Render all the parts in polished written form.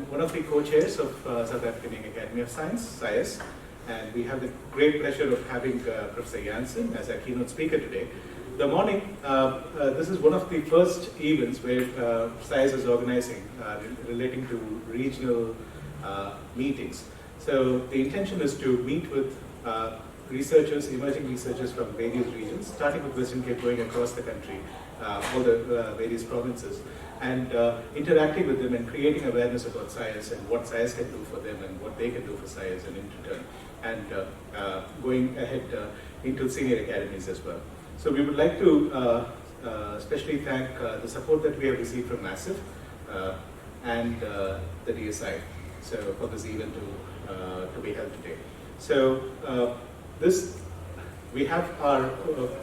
one of the co-chairs of South African Young Academy of Science, SAYAS, and we have the great pleasure of having Professor Jansen as our keynote speaker today. The morning, this is one of the first events where SAYAS is organizing relating to regional meetings. So the intention is to meet with researchers, emerging researchers from various regions, starting with Western Cape, going across the country, all the various provinces, and interacting with them and creating awareness about SAYAS and what SAYAS can do for them and what they can do for SAYAS and in return, and going ahead into senior academies as well. So we would like to especially thank the support that we have received from Massive and the DSI for this event to be held today. So we have our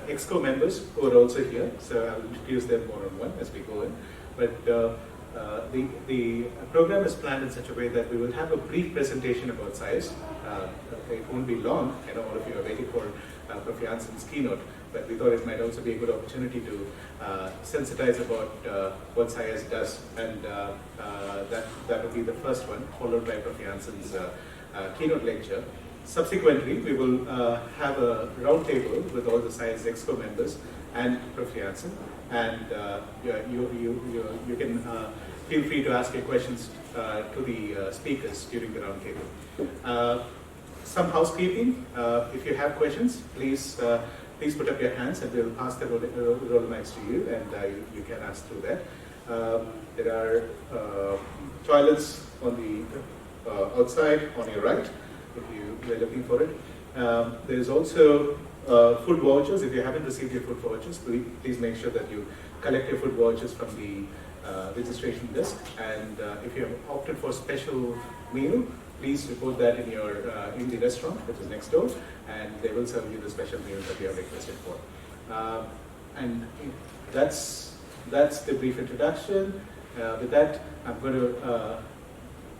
EXCO members who are also here, so I'll introduce them one-on-one as we go in. But the program is planned in such a way that we will have a brief presentation about SAYAS. It won't be long. I know all of you are waiting for Prof. Jansen's keynote, but we thought it might also be a good opportunity to sensitize about what SAYAS does, and that will be the first one, followed by Prof. Jansen's keynote lecture. Subsequently, we will have a round table with all the SAYAS EXCO members and Prof. Jansen, and you can feel free to ask your questions to the speakers during the round table. Some housekeeping: if you have questions, please put up your hands, and we will pass the roll mics to you, and you can ask through that. There are toilets on the outside on your right, if you were looking for it. There is also food vouchers. If you haven't received your food vouchers, please make sure that you collect your food vouchers from the registration desk. And if you have opted for special meal, please report that in the restaurant, which is next door, and they will serve you the special meal that you have requested for. And that's the brief introduction. With that, I'm going to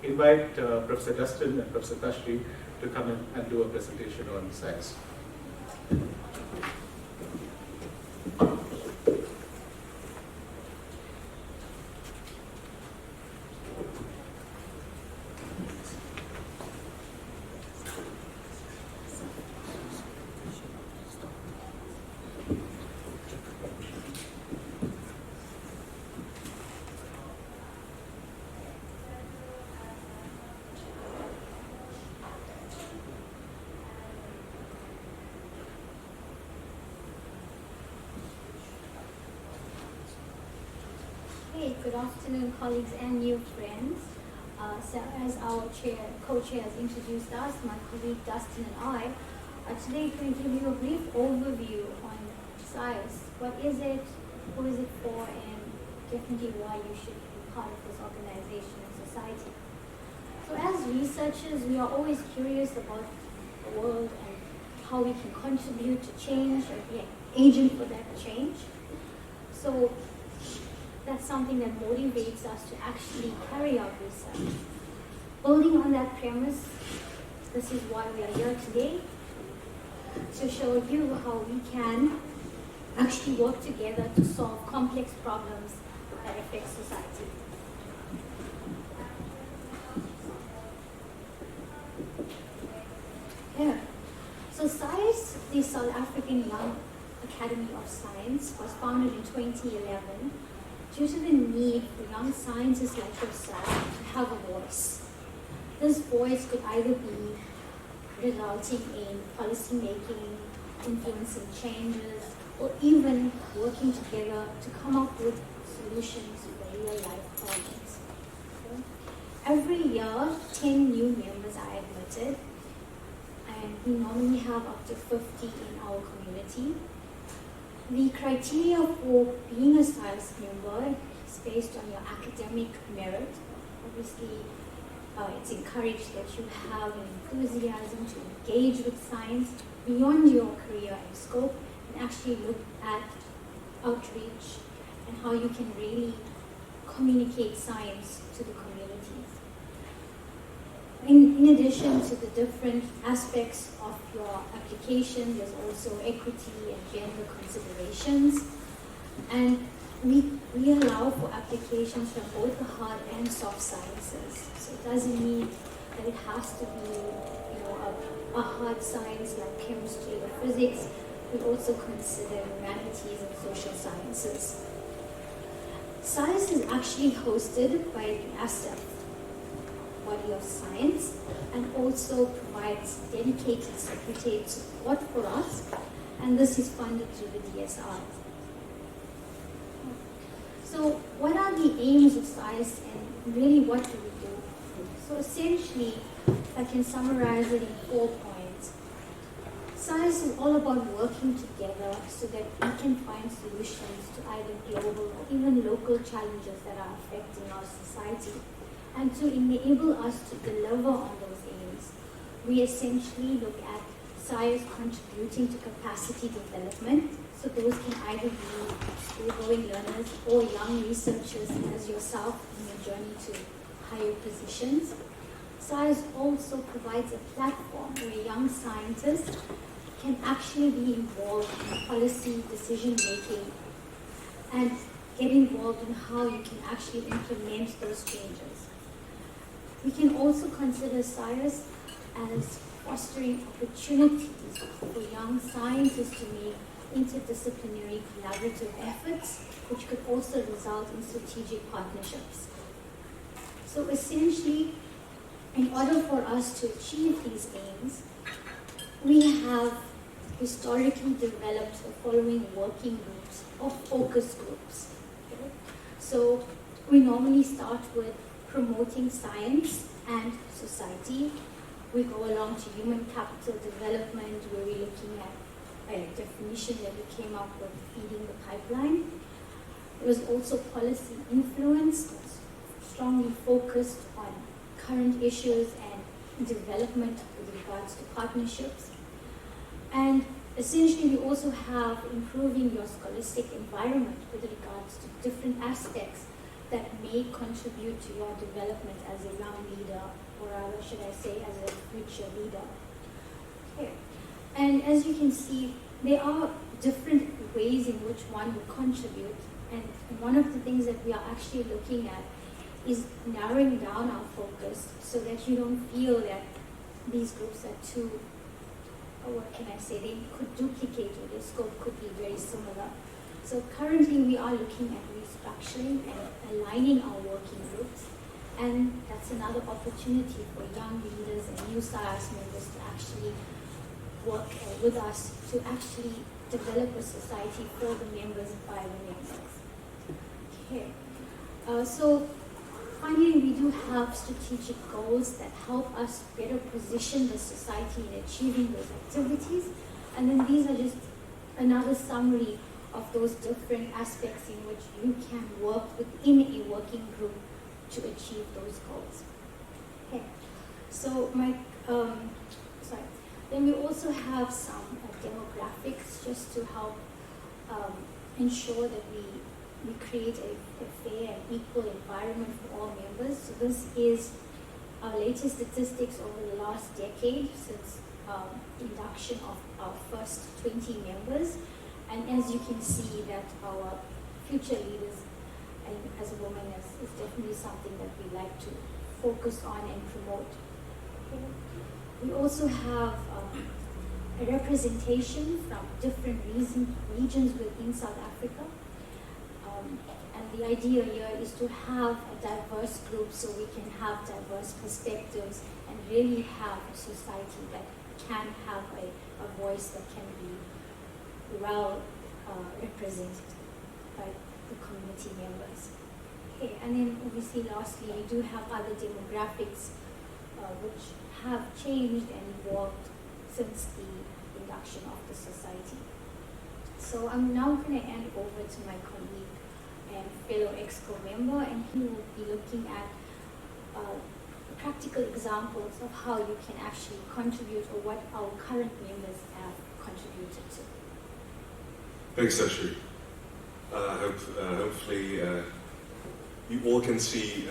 invite Professor Dustin and Professor Tashri to come in and do a presentation on SAYAS. Good afternoon, colleagues and new friends. So as our co-chair has introduced us, my colleague Dustin and I are today going to give you a brief overview on SAYAS. What is it, who is it for, and definitely why you should be part of this organization and society. So as researchers, we are always curious about the world and how we can contribute to change or be an agent for that change. So that's something that motivates us to actually carry out research. Building on that premise, this is why we are here today, to show you how we can actually work together to solve complex problems that affect society. Yeah. So SAYAS, the South African Young Academy of Science, was founded in 2011 due to the need for young scientists like yourself to have a voice. This voice could either be resulting in policy making, influencing changes, or even working together to come up with solutions for real-life problems. Okay. Every year, 10 new members are admitted, and we normally have up to 50 in our community. The criteria for being a SAYAS member is based on your academic merit. Obviously, it's encouraged that you have an enthusiasm to engage with science beyond your career and scope, and actually look at outreach and how you can really communicate science to the communities. In addition to the different aspects of your application, there's also equity and gender considerations. And we allow for applications from both the hard and soft sciences. So it doesn't mean that it has to be, a hard science like chemistry or physics. We also consider humanities and social sciences. SAYAS is actually hosted by the ASTEF body of science and also provides dedicated secretariat support for us, and this is funded through the DSR. So what are the aims of SAYAS and really what do we do? So essentially, if I can summarize it in 4 points. SAYAS is all about working together so that we can find solutions to either global or even local challenges that are affecting our society. And to enable us to deliver on those aims, we essentially look at SAYAS contributing to capacity development. So those can either be school-going learners or young researchers as yourself in your journey to higher positions. SAYAS also provides a platform where young scientists can actually be involved in policy decision-making and get involved in how you can actually implement those changes. We can also consider SAYAS as fostering opportunities for young scientists to make interdisciplinary collaborative efforts, which could also result in strategic partnerships. So essentially, in order for us to achieve these aims, we have historically developed the following working groups or focus groups. Okay? So we normally start with promoting science and society. We go along to human capital development, where we're looking at a definition that we came up with, feeding the pipeline. There was also policy influence, that's strongly focused on current issues and development with regards to partnerships. And essentially, we also have improving your scholastic environment with regards to different aspects that may contribute to your development as a young leader, or rather, should I say, as a future leader. Okay. And as you can see, there are different ways in which one will contribute. And one of the things that we are actually looking at is narrowing down our focus so that you don't feel that these groups are too, what can I say, they could duplicate or their scope could be very similar. So currently we are looking at restructuring and aligning our working groups, and that's another opportunity for young leaders and new SAYAS members to actually work with us to actually develop a society for the members and by the members. Okay. So finally, we do have strategic goals that help us better position the society in achieving those activities. And then these are just another summary of those different aspects in which you can work within a working group to achieve those goals. Okay. So then we also have some demographics just to help ensure that we create a fair and equal environment for all members. So this is our latest statistics over the last decade since induction of our first 20 members. And as you can see that our future leaders, and as a woman, is definitely something that we like to focus on and promote. Okay. We also have a representation from different regions within South Africa. And the idea here is to have a diverse group so we can have diverse perspectives and really have a society that can have a voice that can be well represented by the community members. Okay, and then obviously lastly, we do have other demographics which have changed and evolved since the induction of the society. So I'm now going to hand over to my colleague and fellow EXCO member, and he will be looking at practical examples of how you can actually contribute or what our current members have contributed to. Thanks, Ashri. Hopefully you all can see,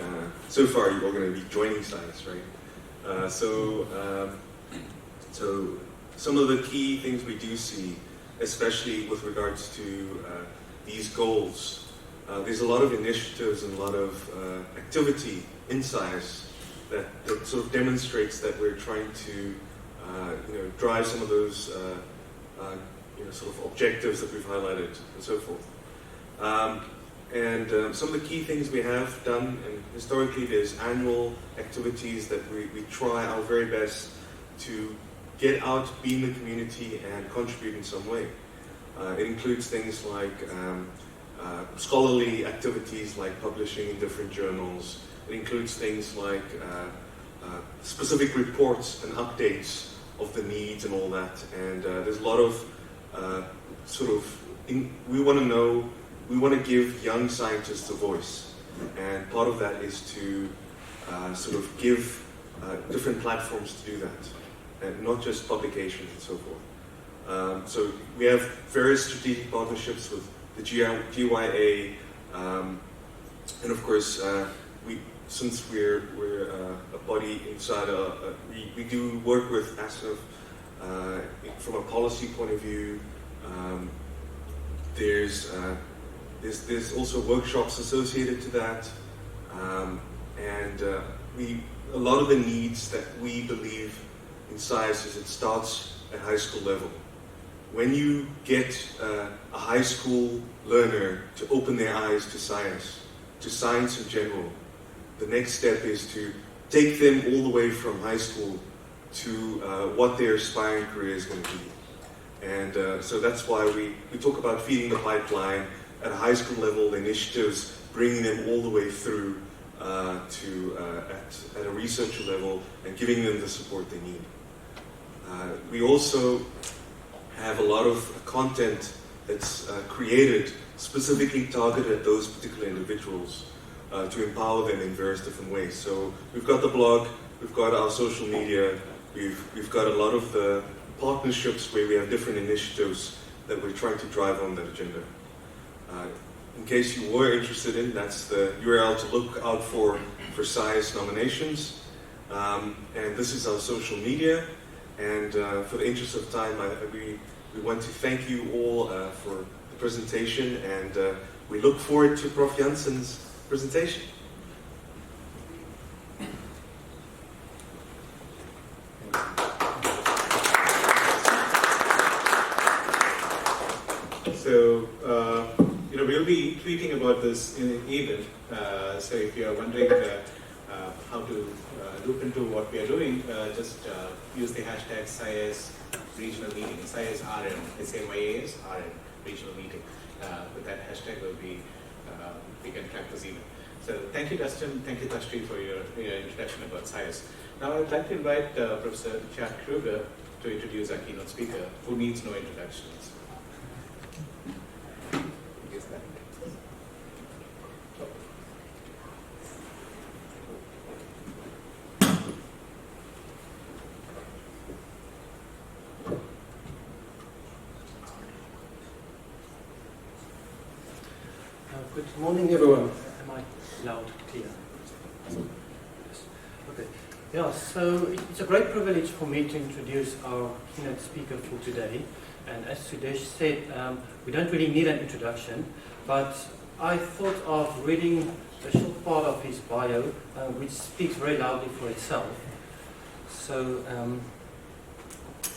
so far you're all going to be joining SAYAS, right? So some of the key things we do see, especially with regards to these goals, there's a lot of initiatives and a lot of activity in SAYAS that sort of demonstrates that we're trying to drive some of those sort of objectives that we've highlighted and so forth. Some of the key things we have done, and historically there's annual activities that we try our very best to get out, be in the community, and contribute in some way. It includes things like scholarly activities like publishing in different journals. It includes things like specific reports and updates of the needs and all that. And there's a lot of we want to give young scientists a voice. And part of that is to sort of give different platforms to do that. And not just publications and so forth. So we have various strategic partnerships with the GYA, and of course, since we're a body inside, we do work with ASF from a policy point of view. There's also workshops associated to that, and a lot of the needs that we believe in SAYAS is it starts at high school level. When you get a high school learner to open their eyes to SAYAS, to science in general, the next step is to take them all the way from high school to what their aspiring career is going to be. And so that's why we talk about feeding the pipeline at a high school level, the initiatives, bringing them all the way through at a researcher level and giving them the support they need. We also have a lot of content that's created specifically targeted at those particular individuals to empower them in various different ways. So we've got the blog, we've got our social media, we've got a lot of the partnerships where we have different initiatives that we're trying to drive on that agenda. In case you were interested in, that's the URL to look out for SAYAS nominations. And this is our social media. And for the interest of time, we want to thank you all for the presentation, and we look forward to Prof. Jansen's presentation. So, we'll be tweeting about this in an event. So if you are wondering how to look into what we are doing, just use the hashtag SAYAS regional meeting, SAYAS RM, SAYAS RM regional meeting. With that hashtag, we can track this event. So thank you, Dustin. Thank you, Tashri, for your introduction about SAYAS. Now I'd like to invite Professor Chad Kruger to introduce our keynote speaker, who needs no introductions. Good morning, everyone. Am I loud, clear? Yes. Okay. Yeah, so it's a great privilege for me to introduce our keynote speaker for today. And as Sudesh said, we don't really need an introduction, but I thought of reading a short part of his bio, which speaks very loudly for itself. So,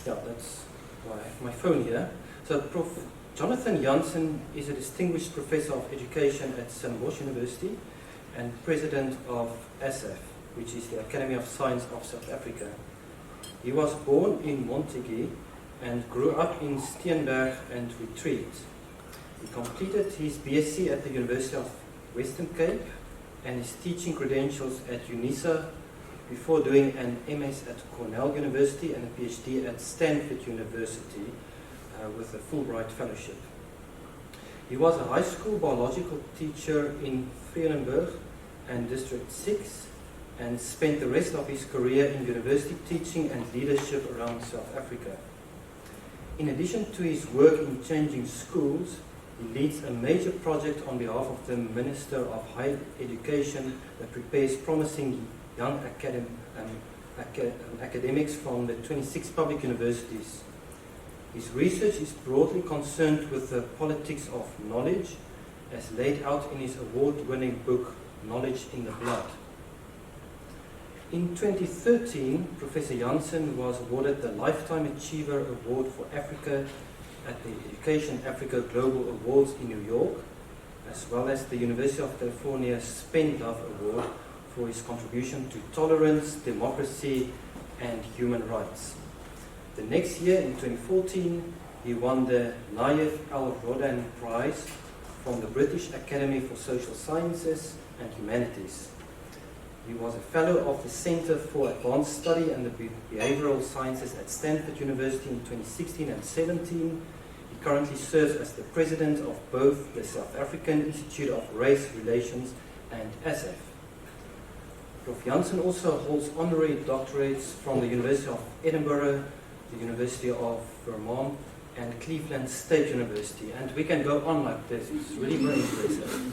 yeah, that's why I have my phone here. So, Prof. Jonathan Jansen is a distinguished professor of education at Stellenbosch University and president of ASAF, which is the Academy of Science of South Africa. He was born in Montague and grew up in Steenberg and Retreat. He completed his BSc at the University of Western Cape and his teaching credentials at UNISA before doing an MS at Cornell University and a PhD at Stanford University with a Fulbright Fellowship. He was a high school biological teacher in Vredenburg and District 6 and spent the rest of his career in university teaching and leadership around South Africa. In addition to his work in changing schools, he leads a major project on behalf of the Minister of Higher Education that prepares promising young academics from the 26 public universities. His research is broadly concerned with the politics of knowledge as laid out in his award-winning book, Knowledge in the Blood. In 2013, Professor Jansen was awarded the Lifetime Achiever Award for Africa at the Education Africa Global Awards in New York, as well as the University of California Spendlove Award for his contribution to tolerance, democracy, and human rights. The next year, in 2014, he won the Naif Al-Rodan Prize from the British Academy for Social Sciences and Humanities. He was a fellow of the Center for Advanced Study and the Behavioral Sciences at Stanford University in 2016 and 2017. He currently serves as the president of both the South African Institute of Race Relations and ASAF. Prof. Jansen also holds honorary doctorates from the University of Edinburgh, the University of Vermont, and Cleveland State University. And we can go on like this. It's really very impressive.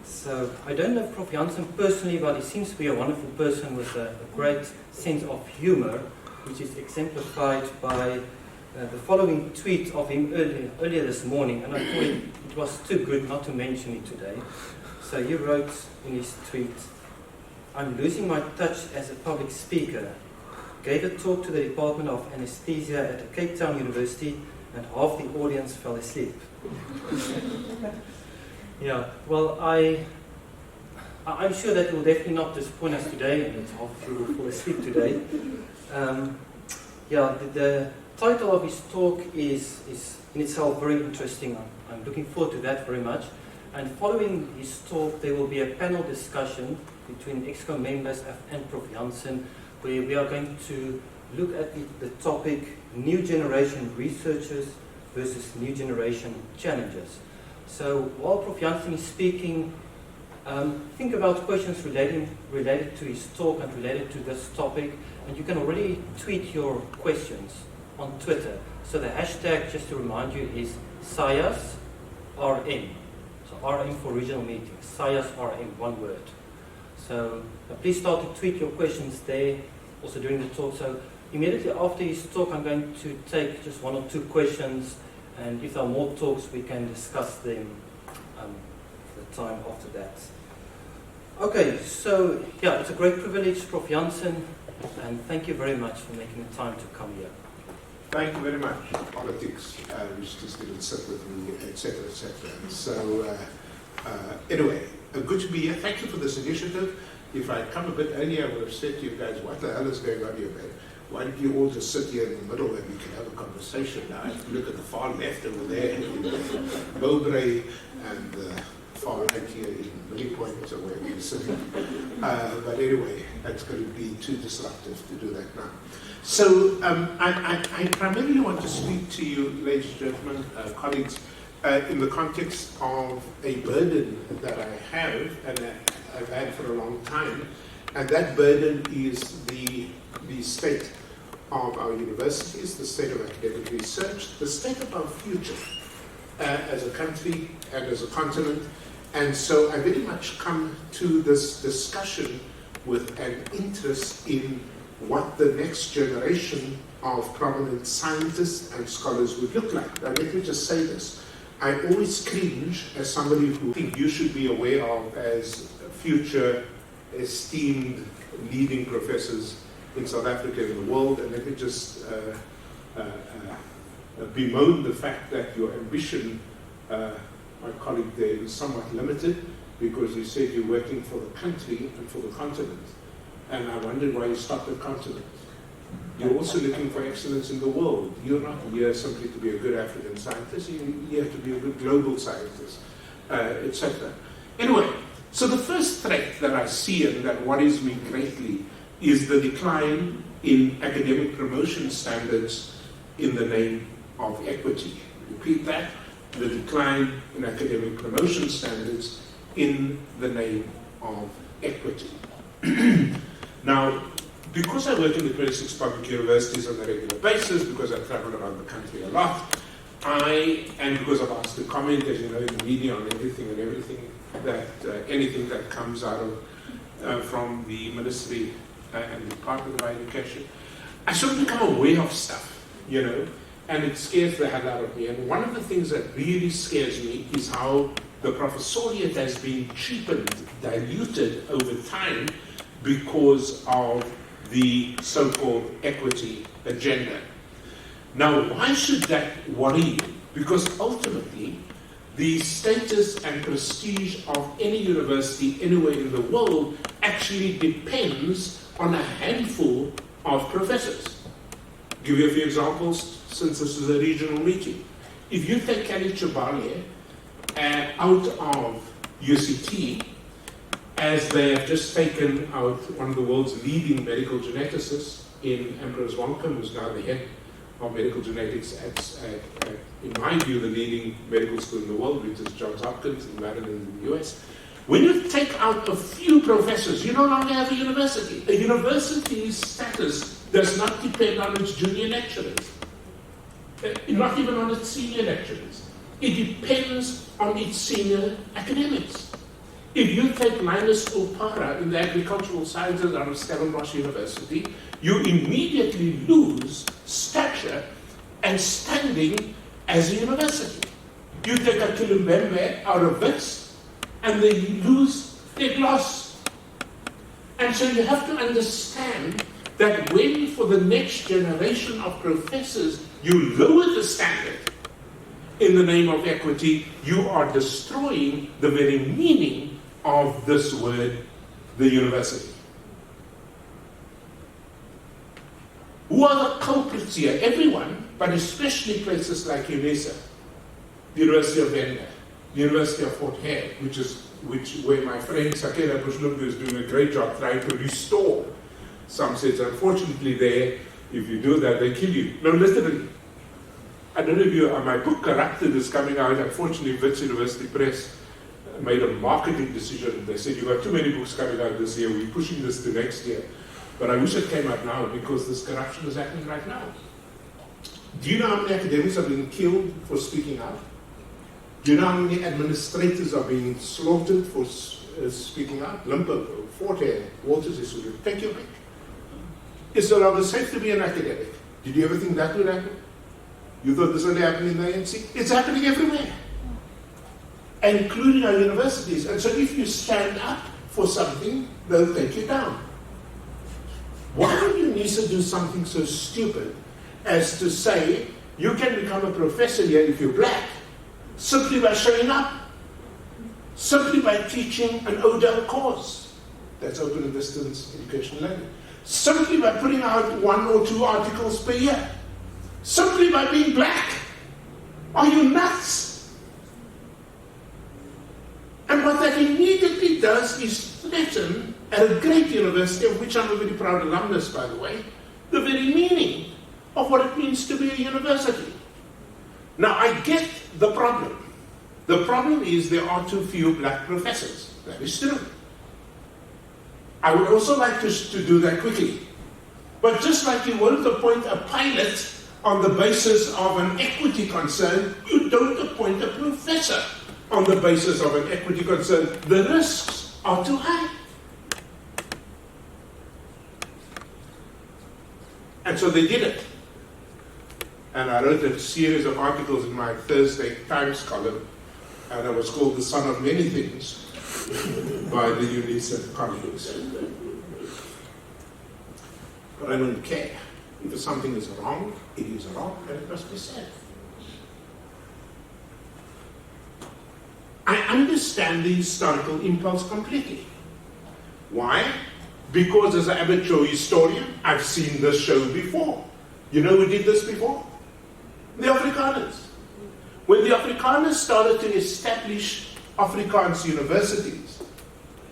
So I don't know Prof. Jansen personally, but he seems to be a wonderful person with a great sense of humor, which is exemplified by the following tweet of him earlier this morning, and I thought it was too good not to mention it today. So he wrote in his tweet, "I'm losing my touch as a public speaker. Gave a talk to the Department of Anesthesia at a Cape Town university, and half the audience fell asleep." Yeah, well, I'm sure that it will definitely not disappoint us today, and it's half you will fall asleep today. The title of his talk is in itself very interesting. I'm looking forward to that very much. And following his talk, there will be a panel discussion between EXCO members and Prof. Jansen, where we are going to look at the topic New Generation Researchers versus New Generation Challenges. So while Prof. Jansen is speaking, think about questions related to his talk and related to this topic, and you can already tweet your questions on Twitter. So the hashtag, just to remind you, is SAYAS RM. So RM for regional meetings, SAYAS RM, one word. So please start to tweet your questions there, also during the talk. So immediately after his talk, I'm going to take just one or two questions, and if there are more talks, we can discuss them the time after that. Okay, so yeah, it's a great privilege, Prof. Jansen, and thank you very much for making the time to come here. Thank you very much. Politics, which just didn't sit with me, etc., etc. So, anyway, good to be here. Thank you for this initiative. If I'd come a bit earlier, I would have said to you guys, what the hell is going on here, man? Why don't you all just sit here in the middle and we can have a conversation? Now, if you look at the far left over there, Mowbray, and the far right here in Millie Point, or where we're sitting. But anyway, that's going to be too disruptive to do that now. So I primarily want to speak to you, ladies and gentlemen, colleagues, in the context of a burden that I have and that I've had for a long time, and that burden is the state of our universities, the state of academic research, the state of our future as a country and as a continent. And so I very much come to this discussion with an interest in what the next generation of prominent scientists and scholars would look like. Now let me just say this. I always cringe as somebody who I think you should be aware of as future esteemed leading professors in South Africa and the world, and let me just bemoan the fact that your ambition, my colleague there, is somewhat limited, because you said you're working for the country and for the continent. And I wondered why you stopped at continent. You're also looking for excellence in the world. You're not here simply to be a good African scientist, you're here to be a good global scientist, etc. Anyway, so the first threat that I see and that worries me greatly is the decline in academic promotion standards in the name of equity. Repeat that, the decline in academic promotion standards in the name of equity. Now, because I work in the 26 public universities on a regular basis, because I travel around the country a lot, and because I've asked to comment, as you know, in the media on everything that anything that comes out of from the Ministry and the Department of Education, I sort of become aware of stuff, and it scares the hell out of me. And one of the things that really scares me is how the professoriate has been cheapened, diluted over time because of the so-called equity agenda. Now, why should that worry you? Because ultimately, the status and prestige of any university anywhere in the world actually depends on a handful of professors. I'll give you a few examples since this is a regional meeting. If you take Kelly Chibale out of UCT, as they have just taken out one of the world's leading medical geneticists in Ambrose Wonka, who's now the head of medical genetics at, in my view, the leading medical school in the world, which is Johns Hopkins in Maryland in the US. When you take out a few professors, you no longer have a university. A university's status does not depend on its junior lecturers, not even on its senior lecturers. It depends on its senior academics. If you take Linus Opara in the agricultural sciences out of Stellenbosch University, you immediately lose stature and standing as a university. You take a Kilumbembe out of Wits, and they lose their gloss. And so you have to understand that when, for the next generation of professors, you lower the standard in the name of equity, you are destroying the very meaning of this word, the university. Who are the culprits here? Everyone, but especially places like UNISA, the University of Venda, the University of Fort Hare, where my friend Sakela Bushlungu is doing a great job trying to restore some sets. Unfortunately there, if you do that, they kill you. No, literally. I don't know if you, my book Corrupted is coming out. Unfortunately, Wits University Press made a marketing decision. They said, you've got too many books coming out this year, we're pushing this to next year. But I wish it came out now because this corruption is happening right now. Do you know how many academics are being killed for speaking out? Do you know how many administrators are being slaughtered for speaking out? Limpopo, Fort Hare, Walters Institute, take your pick. It's no longer safe to be an academic. Did you ever think that would happen? You thought this only happened in the ANC? It's happening everywhere, including our universities. And so if you stand up for something, they'll take you down. Why would UNISA do something so stupid as to say you can become a professor here if you're black simply by showing up, simply by teaching an ODEL course, that's open and distance education learning, simply by putting out 1 or 2 articles per year, simply by being black? Are you nuts? And what that immediately does is threaten, at a great university, of which I'm a very proud alumnus, by the way, the very meaning of what it means to be a university. Now, I get the problem. The problem is there are too few black professors. That is true. I would also like to do that quickly. But just like you won't appoint a pilot on the basis of an equity concern, you don't appoint a professor on the basis of an equity concern. The risks are too high. And so they did it. And I wrote a series of articles in my Thursday Times column, and it was called The Son of Many Things by the UNISA colleagues. But I don't care. If something is wrong, it is wrong, and it must be said. I understand the historical impulse completely. Why? Because as an amateur historian, I've seen this show before. You know who did this before? The Afrikaners. When the Afrikaners started to establish Afrikaans universities,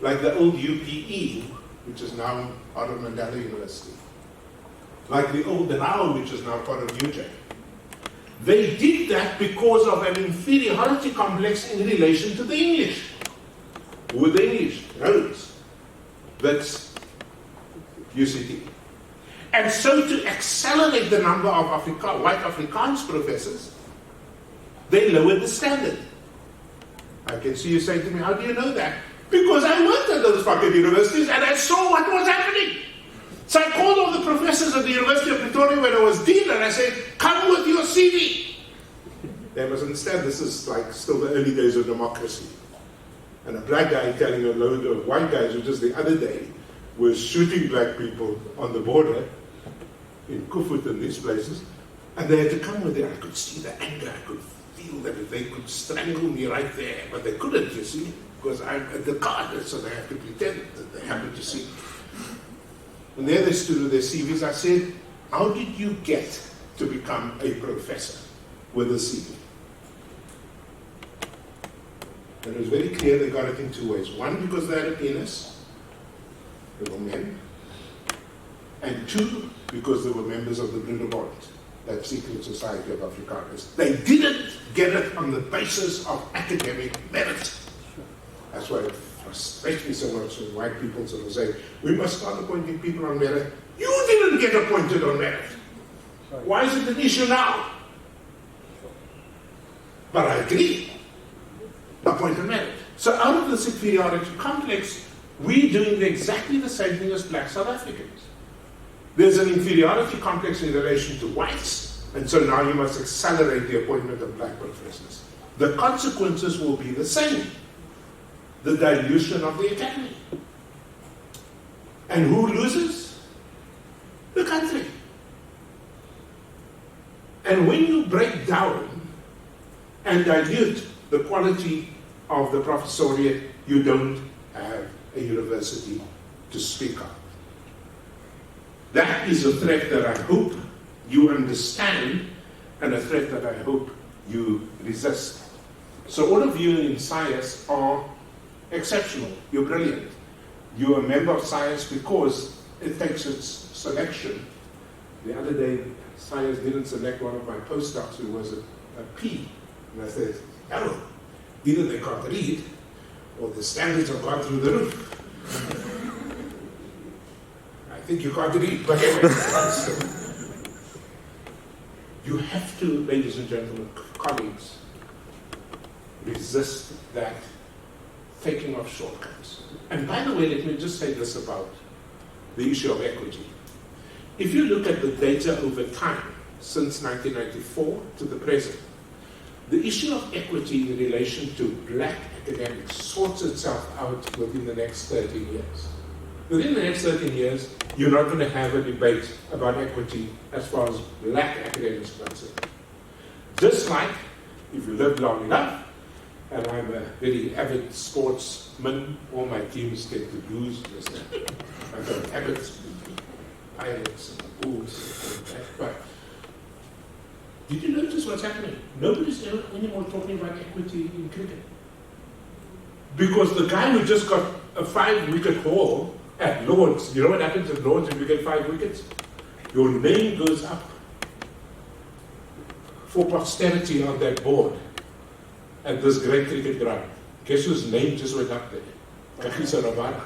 like the old UPE, which is now part of Mandela University, like the old Rao, which is now part of UJ, they did that because of an inferiority complex in relation to the English. Who were the English? Rhodes. That's UCT. And so to accelerate the number of white Afrikaans professors, they lowered the standard. I can see you saying to me, how do you know that? Because I worked at those fucking universities and I saw what was happening. So I called all the professors at the University of Pretoria when I was dean and I said, come with your CV. They must understand this is like still the early days of democracy. And a black guy telling a load of white guys who just the other day was shooting black people on the border in Kufut and these places, and they had to come with it. I could see the anger, I could feel that if they could strangle me right there, but they couldn't, you see, because I'm at the card, so they have to pretend that they happen to see me. And there they stood with their CVs. I said, how did you get to become a professor with a CV? And it was very clear they got it in two ways. One, because they had a penis, they were men. And two, because they were members of the Blue Laboratory, that secret society of Afrikaners. They didn't get it on the basis of academic merit. That's why it frustrates me so much when white people sort of say, we must start appointing people on merit. You didn't get appointed on merit. Why is it an issue now? But I agree. Appoint on merit. So out of this inferiority complex, we're doing exactly the same thing as black South Africans. There's an inferiority complex in relation to whites, and so now you must accelerate the appointment of black professors. The consequences will be the same. The dilution of the academy. And who loses? The country. And when you break down and dilute the quality of the professoriate, you don't have a university to speak of. That is a threat that I hope you understand, and a threat that I hope you resist. So all of you in SAYAS are exceptional. You're brilliant. You're a member of SAYAS because it takes its selection. The other day, SAYAS didn't select one of my postdocs who was a P. And I said, hello, either they can't read, or the standards have gone through the roof. I think you can't read, but anyway. You have to, ladies and gentlemen, colleagues, resist that taking of shortcuts. And by the way, let me just say this about the issue of equity. If you look at the data over time, since 1994 to the present, the issue of equity in relation to black academics sorts itself out within the next 13 years. Within the next 13 years, you're not going to have a debate about equity as far as black academics are concerned. Just like, if you live long enough, and I'm a very avid sportsman, all my teams get to lose. I've got habits, pilots, and bulls, and that. But did you notice what's happening? Nobody's ever anymore talking about equity in cricket. Because the guy who just got a 5-wicket haul at Lords, you know what happens at Lords if you get 5 wickets? Your name goes up for posterity on that board at this great cricket ground. Guess whose name just went up there? Kagiso Rabada.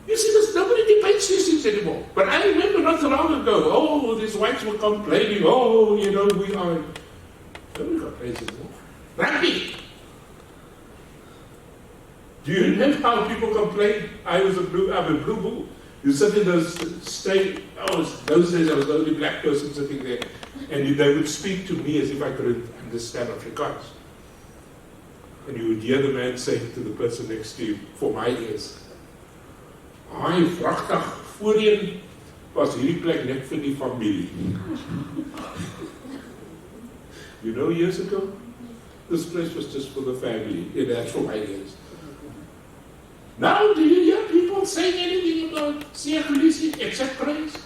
You see, there's nobody debates these things anymore. But I remember not so long ago, oh, these whites were complaining, oh, you know, we are. Nobody complains anymore. Rugby. Do you remember how people complained? I'm a blue bull. You sit in those state, those days I was the only black person sitting there, and they would speak to me as if I couldn't understand Afrikaans. And you would hear the man saying to the person next to you, for my ears, "Ai, vragtig, voorheen was hierdie plek net vir die familie." You know, years ago, this place was just for the family, in actual my ears. Now, do you hear people saying anything about Siyakulisi except praise?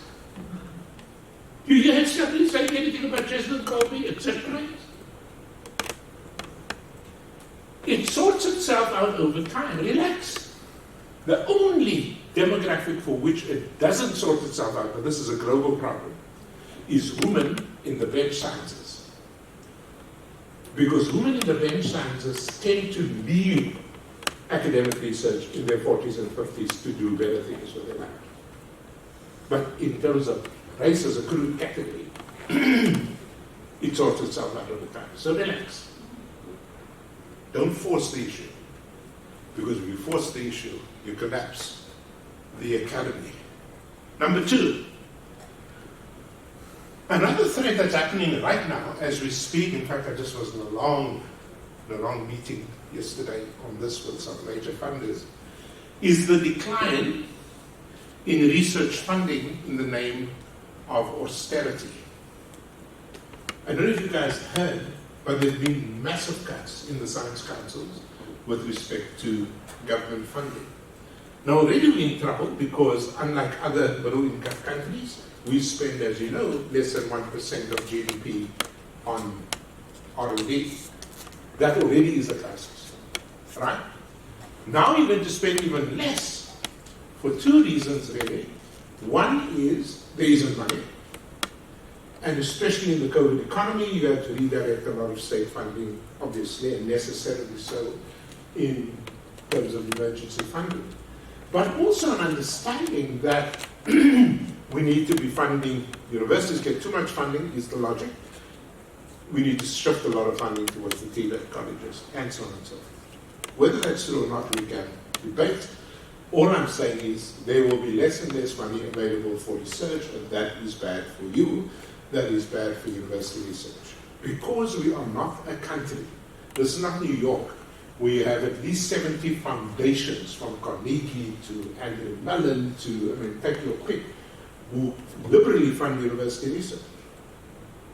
Do you hear Siyakulisi saying anything about President Kobe except praise? It sorts itself out over time. Relax. The only demographic for which it doesn't sort itself out, but this is a global problem, is women in the bench sciences. Because women in the bench sciences tend to leave academic research in their 40s and 50s to do better things with their life. But in terms of race as a crude category, it sorts itself out over time. So relax. Don't force the issue. Because if you force the issue, you collapse the academy. Number two, Another thread that's happening right now as we speak, in fact, I just was in a long meeting yesterday on this with some major funders, is the decline in research funding in the name of austerity. I don't know if you guys heard, but there have been massive cuts in the science councils with respect to government funding. Now already we're in trouble because unlike other middle-income countries, we spend, as you know, less than 1% of GDP on R&D. That already is a crisis, right? Now you're going to spend even less for two reasons, really. One is there isn't money, and especially in the COVID economy, you have to redirect a lot of state funding, obviously, and necessarily so, in terms of emergency funding. But also an understanding that we need to be funding, universities get too much funding is the logic. We need to shift a lot of funding towards the TVET colleges, and so on and so forth. Whether that's true or not, we can debate. All I'm saying is there will be less and less money available for research, and that is bad for you, that is bad for university research. Because we are not a country, this is not New York. We have at least 70 foundations, from Carnegie to Andrew Mellon to, take your pick, who liberally fund university research,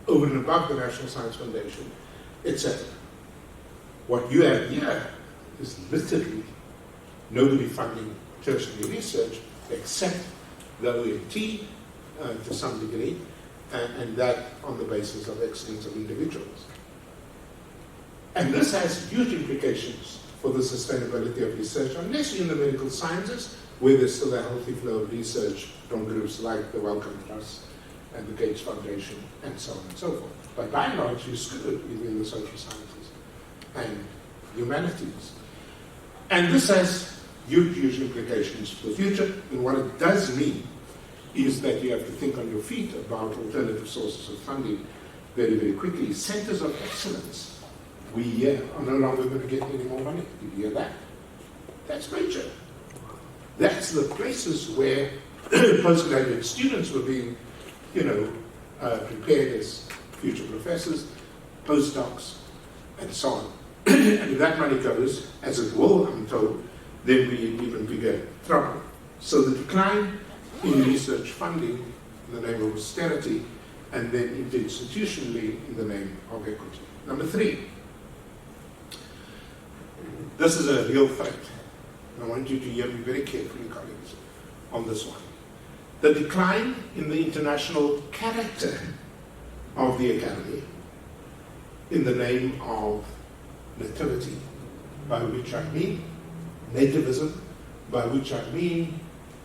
over and above the National Science Foundation, etc. What you have here is literally nobody funding tertiary research except the OMT to some degree, and that on the basis of excellence of individuals. And this has huge implications for the sustainability of research, unless you're in the medical sciences, where there's still a healthy flow of research from groups like the Wellcome Trust and the Gates Foundation, and so on and so forth. But by and large, you're screwed within the social sciences and humanities. And this has huge implications for the future. And what it does mean is that you have to think on your feet about alternative sources of funding very, very quickly. Centers of excellence, we are no longer going to get any more money. Did you hear that? That's major. That's the places where postgraduate students were being, prepared as future professors, postdocs, and so on. And if that money goes, as it will, I'm told, then we're in even bigger trouble. So the decline in research funding in the name of austerity, and then institutionally in the name of equity. Number 3, this is a real threat. I want you to hear me very carefully, colleagues, on this one. The decline in the international character of the academy in the name of nativity, by which I mean nativism, by which I mean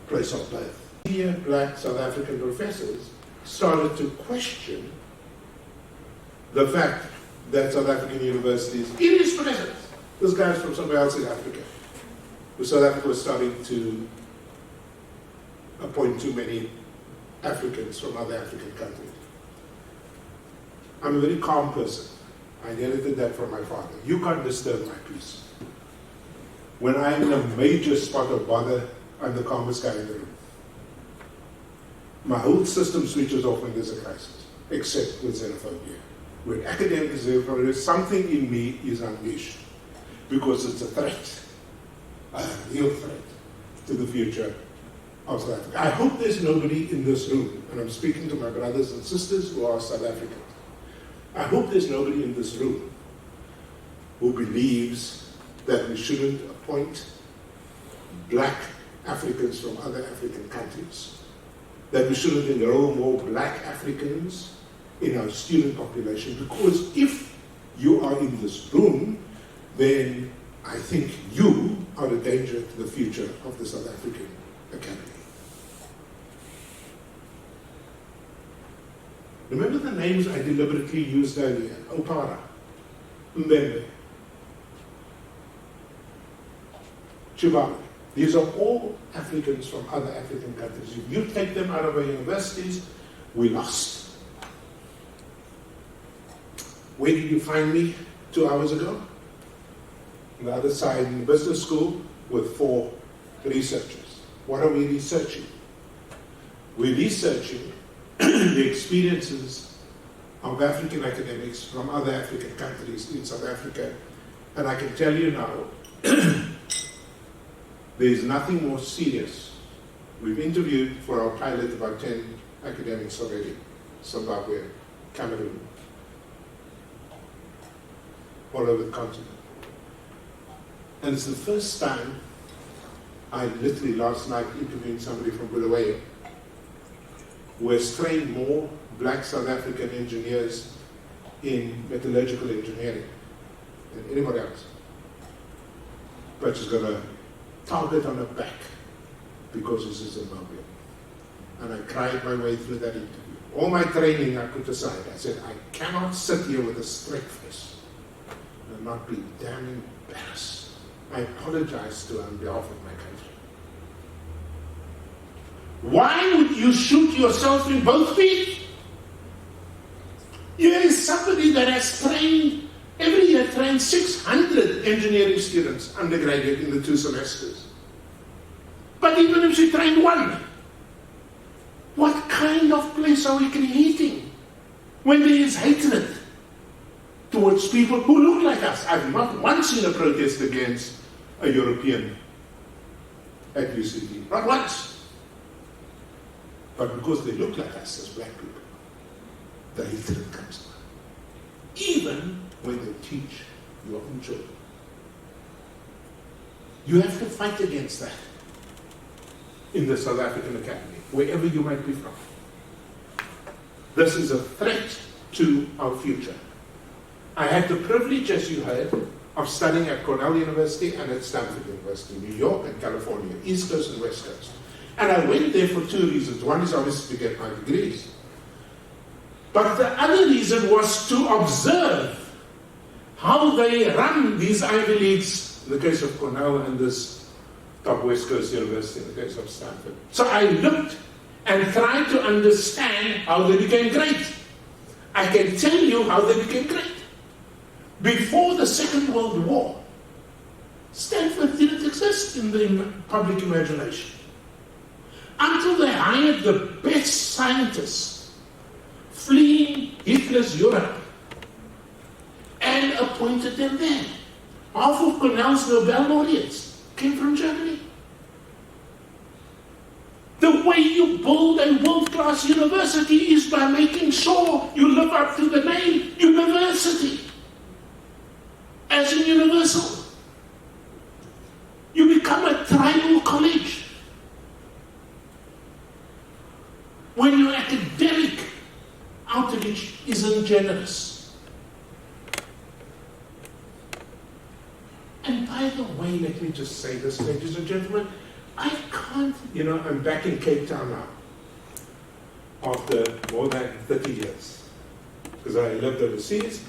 place of birth. Here, black South African professors started to question the fact that South African universities, in his presence, this guy's from somewhere else in Africa, where South Africa was starting to appoint too many Africans from other African countries. I'm a very calm person. I inherited that from my father. You can't disturb my peace. When I'm in a major spot of bother, I'm the calmest guy in the room. My whole system switches off when there's a crisis, except with xenophobia. When academic xenophobia, something in me is unleashed because it's a threat, a real threat to the future of South Africa. I hope there's nobody in this room, and I'm speaking to my brothers and sisters who are South Africans. I hope there's nobody in this room who believes that we shouldn't appoint black Africans from other African countries, that we shouldn't enroll more black Africans in our student population, because if you are in this room, then I think you are a danger to the future of the South African Academy. Remember the names I deliberately used earlier: Opara, Mbembe, Chibane. These are all Africans from other African countries. If you take them out of our universities, we lost. Where did you find me 2 hours ago? On the other side in the business school with 4 researchers. What are we researching? We're researching the experiences of African academics from other African countries in South Africa. And I can tell you now, there is nothing more serious. We've interviewed for our pilot about 10 academics already. Zimbabwe, Cameroon, all over the continent. And it's the first time, I literally last night interviewed somebody from Bulawayo, who has trained more black South African engineers in metallurgical engineering than anybody else. But she's got a target on her back because she's a Zimbabwean. And I cried my way through that interview. All my training I put aside. I said, I cannot sit here with a straight face and not be damn embarrassed. I apologize to her on behalf of my country. Why would you shoot yourself in both feet? Here is somebody that has trained, every year trained 600 engineering students, undergraduate in the 2 semesters. But even if she trained 1, what kind of place are we creating when there is hatred towards people who look like us? I've not once seen a protest against a European at UCT. Not once. But because they look like us as black people, the hatred comes out. Even when they teach your own children. You have to fight against that in the South African Academy, wherever you might be from. This is a threat to our future. I had the privilege, as you heard, of studying at Cornell University and at Stanford University, New York and California, East Coast and West Coast. And I went there for 2 reasons. One is obviously to get my degrees. But the other reason was to observe how they run these Ivy Leagues, in the case of Cornell and this top West Coast University, in the case of Stanford. So I looked and tried to understand how they became great. I can tell you how they became great. Before the Second World War, Stanford didn't exist in the public imagination. Until they hired the best scientists fleeing Hitler's Europe and appointed them there. Half of Cornell's Nobel laureates came from Germany. The way you build a world-class university is by making sure you live up to the name university, as in universal. You become a tribal college. When your academic outreach isn't generous. And by the way, let me just say this, ladies and gentlemen, I can't, I'm back in Cape Town now, after more than 30 years. Because I lived overseas,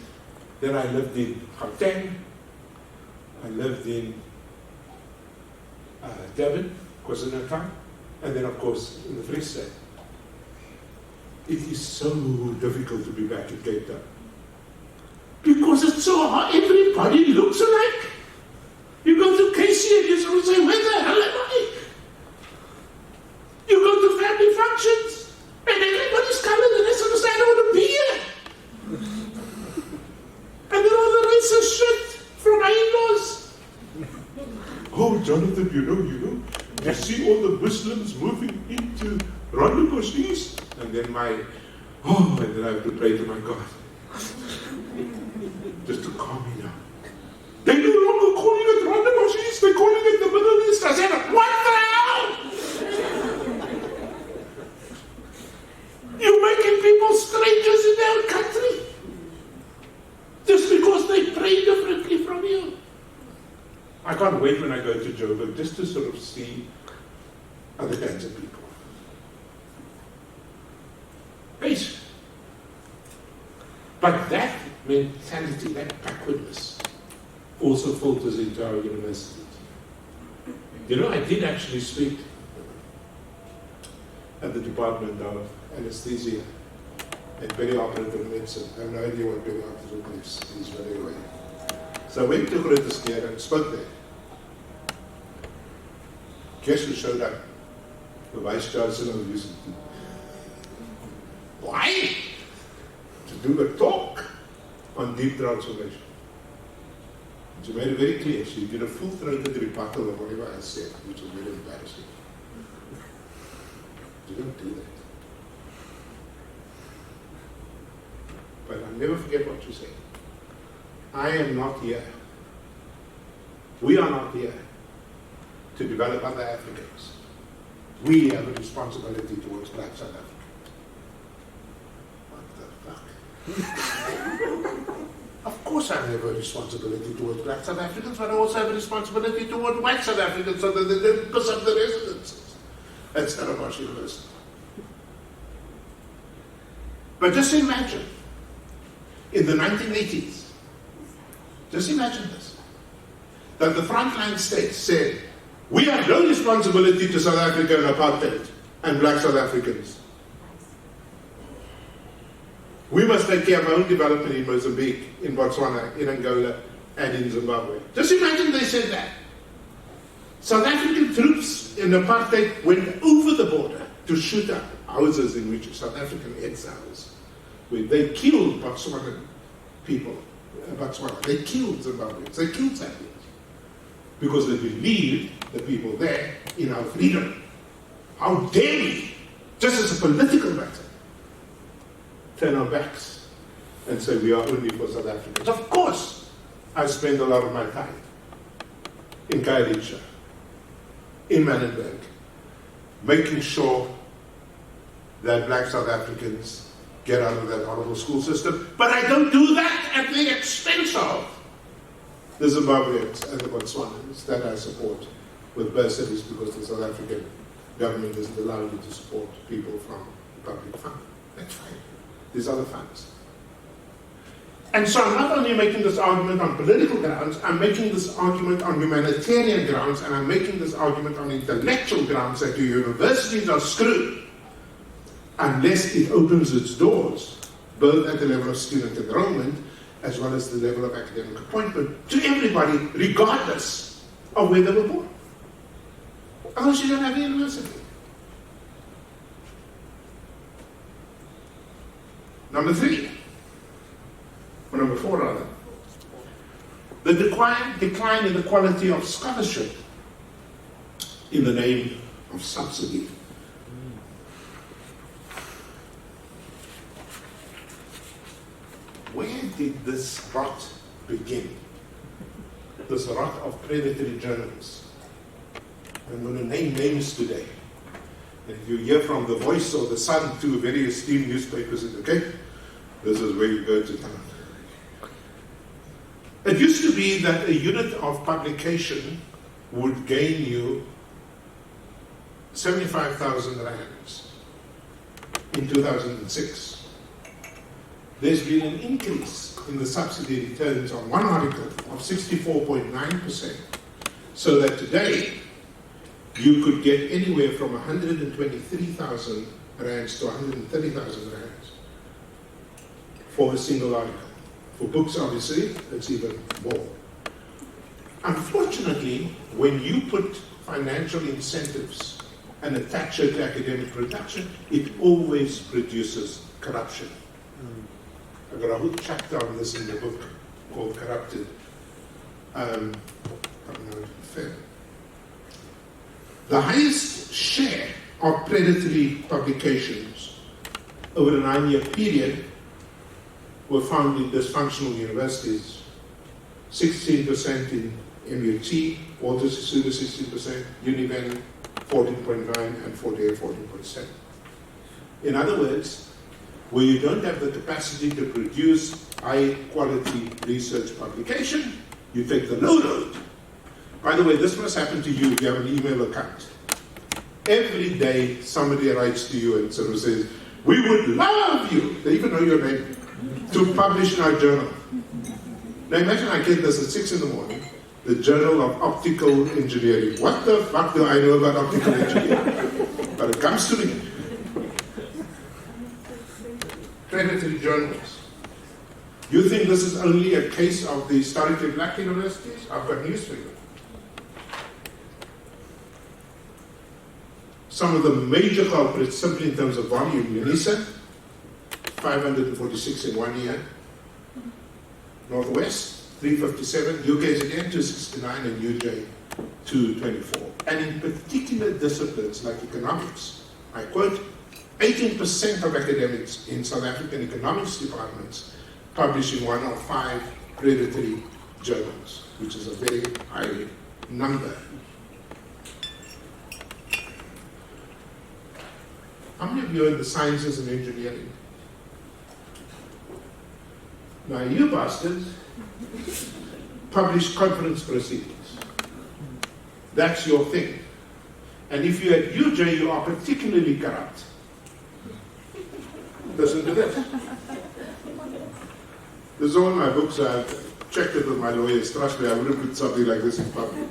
then I lived in Gauteng, I lived in Durban, KwaZulu-Natal, and then of course in the Free State. It is so difficult to be back in Cape Town. Because it's so hard, everybody looks alike. You go to Casey and you sort of say, where the hell am I? You go to family functions and everybody's colored and they sort of say, I don't want to be here. And then all the racist shit from my in-laws. Oh, Jonathan, you know, you see all the Muslims moving into Rondebosch East? And then and then I have to pray to my God. Just to calm me down. They no longer calling it Rondebosch East, they're calling it the Middle East. I said, what the hell? You're making people strangers in their own country. Just because they pray differently from you. I can't wait when I go to Joburg just to sort of see other kinds of people. Basic. But that mentality, that backwardness, also filters into our universities. I did actually speak at the Department of Anesthesia and Perioperative Medicine. I have no idea what perioperative medicine is, but anyway. So I went to Grooteskloof and spoke there. Guess who showed up? The Vice Chancellor of UCT. Why? To do a talk on deep transformation. She made it very clear. She did a full-throated rebuttal of whatever I said, which was very embarrassing. You don't do that. But I'll never forget what you said. I am not here. We are not here to develop other Africans. We have a responsibility towards Black South Africa. What the fuck? Of course I have a responsibility towards Black South Africans, but I also have a responsibility towards white South Africans so that they don't piss up the residences at Stellenbosch University. But just imagine, in the 1980s, just imagine this, that the frontline states said, we have no responsibility to South Africa and apartheid and Black South Africans. We must take care of our own development in Mozambique, in Botswana, in Angola, and in Zimbabwe. Just imagine they said that. South African troops in apartheid went over the border to shoot up houses in which South African exiles, where they killed Botswana people. Botswana. They killed Zimbabweans. They killed Zambians. Because they believed, the people there, in our freedom. How dare we, just as a political matter, turn our backs and say we are only for South Africans. Of course, I spend a lot of my time in Khayelitsha, in Manenberg, making sure that Black South Africans get out of that horrible school system. But I don't do that at the expense of the Zimbabweans and the Botswanans that I support with bursaries, because the South African government doesn't allow you to support people from the public fund. That's fine. There's other funds. And so I'm not only making this argument on political grounds, I'm making this argument on humanitarian grounds, and I'm making this argument on intellectual grounds that your universities are screwed unless it opens its doors, both at the level of student enrollment as well as the level of academic appointment, to everybody, regardless of where they were born. Otherwise you don't have a university. Number 3, or number 4 rather, the decline in the quality of scholarship in the name of subsidy. Where did this rot begin? This rot of predatory journalists. I'm going to name names today. And if you hear from The Voice or The Sun, two very esteemed newspapers, okay, this is where you go to town. It used to be that a unit of publication would gain you 75,000 rands in 2006. There's been an increase in the subsidy returns on one article of 64.9%, so that today you could get anywhere from 123,000 rands to 130,000 rands for a single article. For books, obviously, it's even more. Unfortunately, when you put financial incentives and attach it to academic production, it always produces corruption. I've got a whole chapter on this in the book called Corrupted. The highest share of predatory publications over a 9-year period were found in dysfunctional universities. 16% in MUT, Walter Sisulu 16%, Univen 14.9, and 14.7. In other words, where you don't have the capacity to produce high-quality research publication, you take the low road. By the way, this must happen to you if you have an email account. Every day, somebody writes to you and sort of says, we would love you, they even know your name, to publish in our journal. Now imagine I get this at 6 in the morning, the Journal of Optical Engineering. What the fuck do I know about optical engineering? But it comes to me. Predatory journals. You think this is only a case of the historically black universities? I've got news for you. Some of the major culprits, simply in terms of volume, UNISA, 546 in 1 year. Northwest, 357. UK again, 269, and UJ, 224. And in particular disciplines like economics, I quote, 18% of academics in South African economics departments publish in one of 5 predatory journals, which is a very high number. How many of you are in the sciences and engineering? Now you bastards publish conference proceedings. That's your thing. And if you're at UJ, you are particularly corrupt. Listen to this. This is all my books. I've checked it with my lawyers. Trust me, I would have put something like this in public.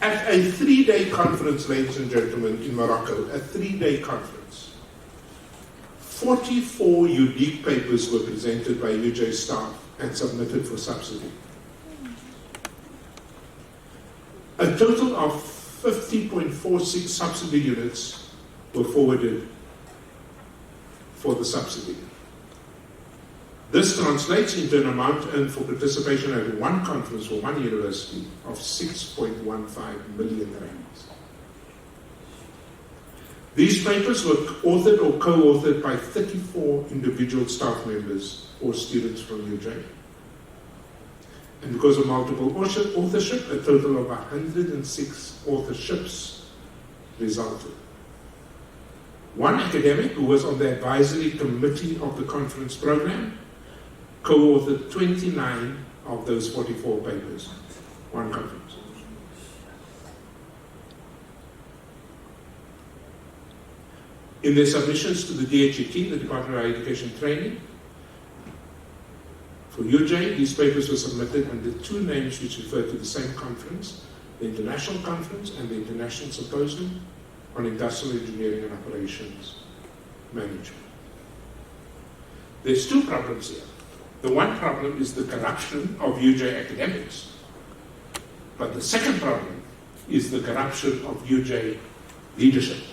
At a 3-day conference, ladies and gentlemen, in Morocco, a 3-day conference, 44 unique papers were presented by UJ staff and submitted for subsidy. A total of 50.46 subsidy units were forwarded for the subsidy. This translates into an amount earned for participation at one conference for one university of 6.15 million rands. These papers were authored or co-authored by 34 individual staff members or students from UJ. And because of multiple authorship, a total of 106 authorships resulted. One academic who was on the advisory committee of the conference program co-authored 29 of those 44 papers, one conference. In their submissions to the DHET, the Department of Higher Education Training, for UJ, these papers were submitted under 2 names which refer to the same conference, the International Conference and the International Symposium on Industrial Engineering and Operations Management. There's 2 problems here. The one problem is the corruption of UJ academics. But the second problem is the corruption of UJ leadership.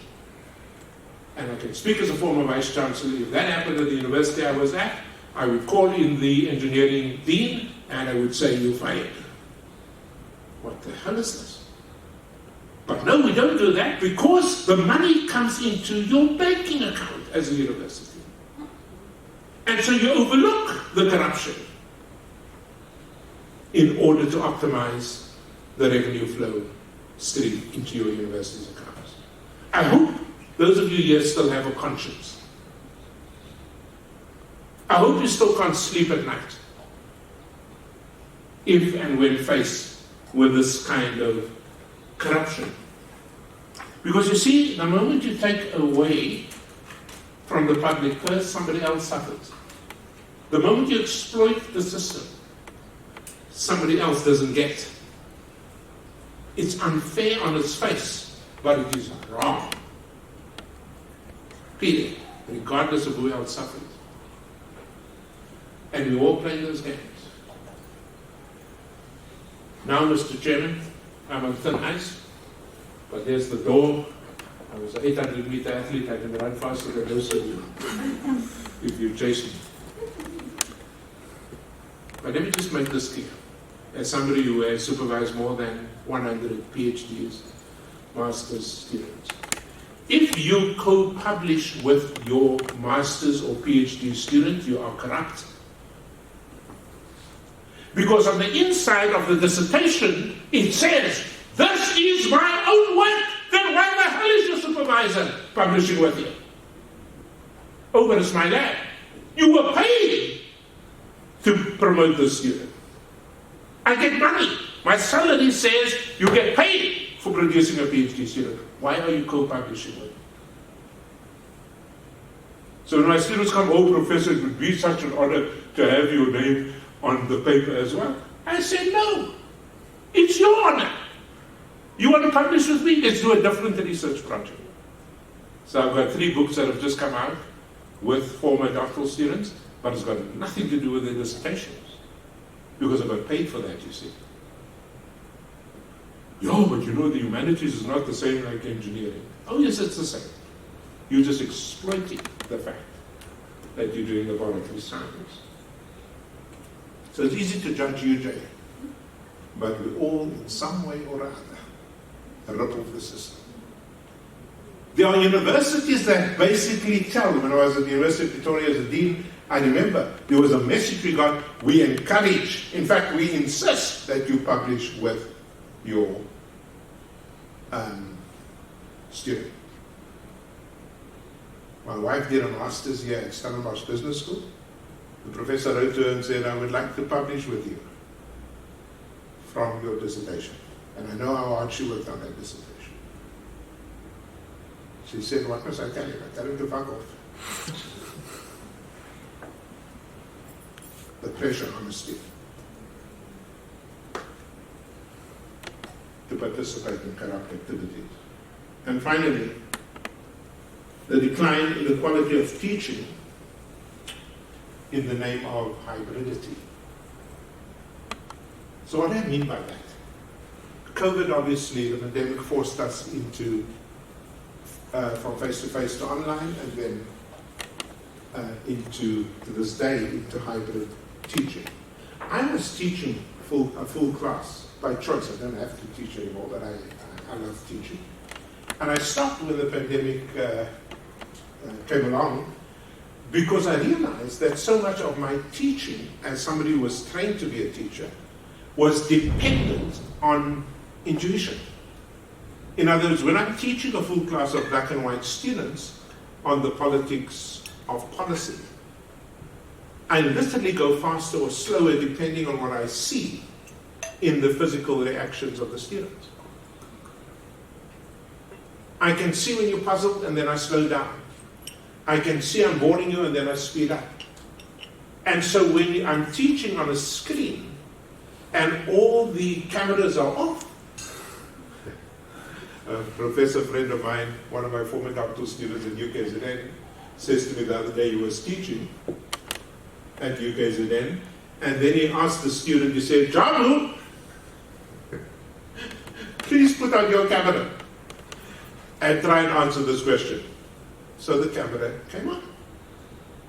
And I can speak as a former Vice Chancellor. If that happened at the university I was at, I would call in the engineering dean and I would say, "You're fired." What the hell is this? But no, we don't do that because the money comes into your banking account as a university. And so you overlook the corruption in order to optimize the revenue flow stream into your university's accounts. I hope those of you here still have a conscience. I hope you still can't sleep at night if and when faced with this kind of corruption. Because you see, the moment you take away from the public purse, somebody else suffers. The moment you exploit the system, somebody else doesn't get. It's unfair on its face, but it is wrong. Period. Regardless of who else suffers. And we all play those games. Now, Mr. Chairman, I'm on thin ice, but there's the door. I was an 800-meter athlete. I can run faster than most of you if you chase me. But let me just make this clear. As somebody who has supervised more than 100 PhDs, master's students, if you co-publish with your master's or PhD student, you are corrupt. Because on the inside of the dissertation, it says, "This is my own work." Then why the hell is your supervisor publishing with you? Oh, but it's my lab. You were paid to promote the student. I get money. My salary says you get paid for producing a PhD student. Why are you co-publishing with me? So when my students come, "Oh, Professor, it would be such an honor to have your name on the paper as well." I say, "No, it's your honor. You want to publish with me? Let's do a different research project." So I've got 3 books that have just come out with former doctoral students, but it's got nothing to do with their dissertations, because I got paid for that, you see. Yeah, but you know the humanities is not the same like engineering. Oh yes, it's the same. You're just exploiting the fact that you're doing laboratory science. So it's easy to judge UJ, but we all, in some way or other, rip off the system. There are universities that basically tell, when I was at the University of Pretoria as a dean, I remember there was a message we got, we encourage, in fact we insist that you publish with your student. My wife did a master's here at Stellenbosch Business School. The professor wrote to her and said, I would like to publish with you from your dissertation. And I know how hard she worked on that dissertation. She said, what must I tell him? I tell him to fuck off. The pressure on the student to participate in corrupt activities. And finally, the decline in the quality of teaching in the name of hybridity. So what do I mean by that? COVID, obviously, the pandemic forced us into from face-to-face to online, and then to this day, into hybrid teaching. I was teaching a full class by choice. I don't have to teach anymore, but I love teaching. And I stopped when the pandemic came along, because I realized that so much of my teaching, as somebody who was trained to be a teacher, was dependent on intuition. In other words, when I'm teaching a full class of black and white students on the politics of policy, I literally go faster or slower depending on what I see in the physical reactions of the students. I can see when you're puzzled and then I slow down. I can see I'm boring you and then I speed up. And so when I'm teaching on a screen and all the cameras are off, a professor friend of mine, one of my former doctoral students at UKZN, says to me the other day he was teaching at UKZN, and then he asked the student, he said, Jabu, please put on your camera and try and answer this question. So the camera came on.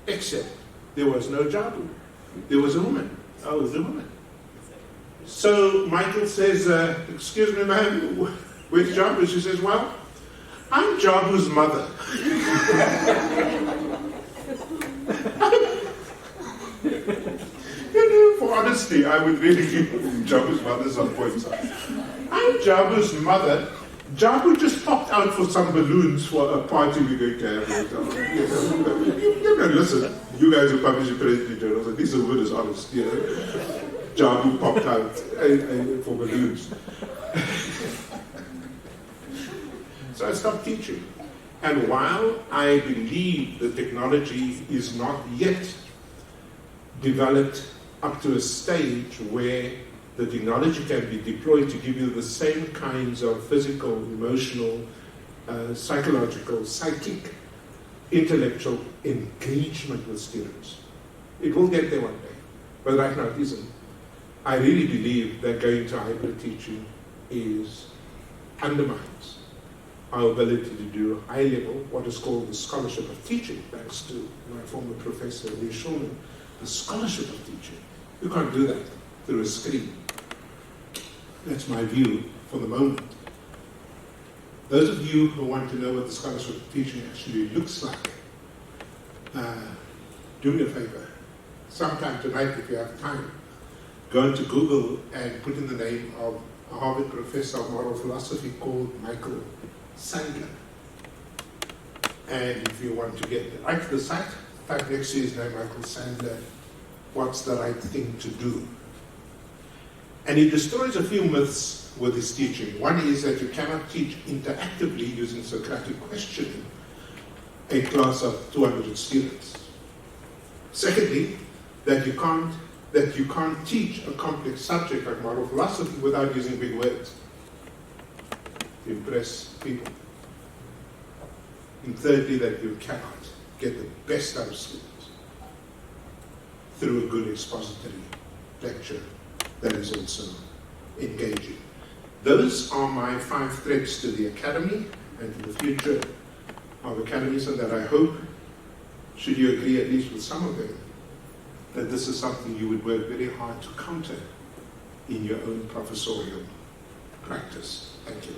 Except there was no Jabu. There was a woman. Oh, it was a woman. So Michael says, excuse me, ma'am, where's Jabu? She says, well, I'm Jabu's mother. For honesty, I would really give Jabu's mother some points. I'm Jabu's mother. Jabu just popped out for some balloons for a party we're going to have. You know, listen, you guys who publish in journals, and these are good as honest. You know, Jabu popped out for balloons. So I stopped teaching. And while I believe the technology is not yet developed up to a stage where the technology can be deployed to give you the same kinds of physical, emotional, psychological, psychic, intellectual engagement with students. It will get there one day, but right now it isn't. I really believe that going to hybrid teaching undermines our ability to do high level, what is called the scholarship of teaching, thanks to my former professor, Lee Schulman, the scholarship of teaching. You can't do that through a screen. That's my view for the moment. Those of you who want to know what the scholarship of teaching actually looks like, do me a favor. Sometime tonight, if you have time, go into Google and put in the name of a Harvard professor of moral philosophy called Michael Sandler. And if you want to get right to the site, type next to his name, Michael Sandler, what's the right thing to do? And he destroys a few myths with his teaching. One is that you cannot teach interactively using Socratic questioning a class of 200 students. Secondly, that you can't teach a complex subject like moral philosophy without using big words to impress people. And thirdly, that you cannot get the best out of students through a good expository lecture that is also engaging. Those are my 5 threats to the Academy and to the future of academies, and that I hope, should you agree at least with some of them, that this is something you would work very hard to counter in your own professorial practice. Thank you.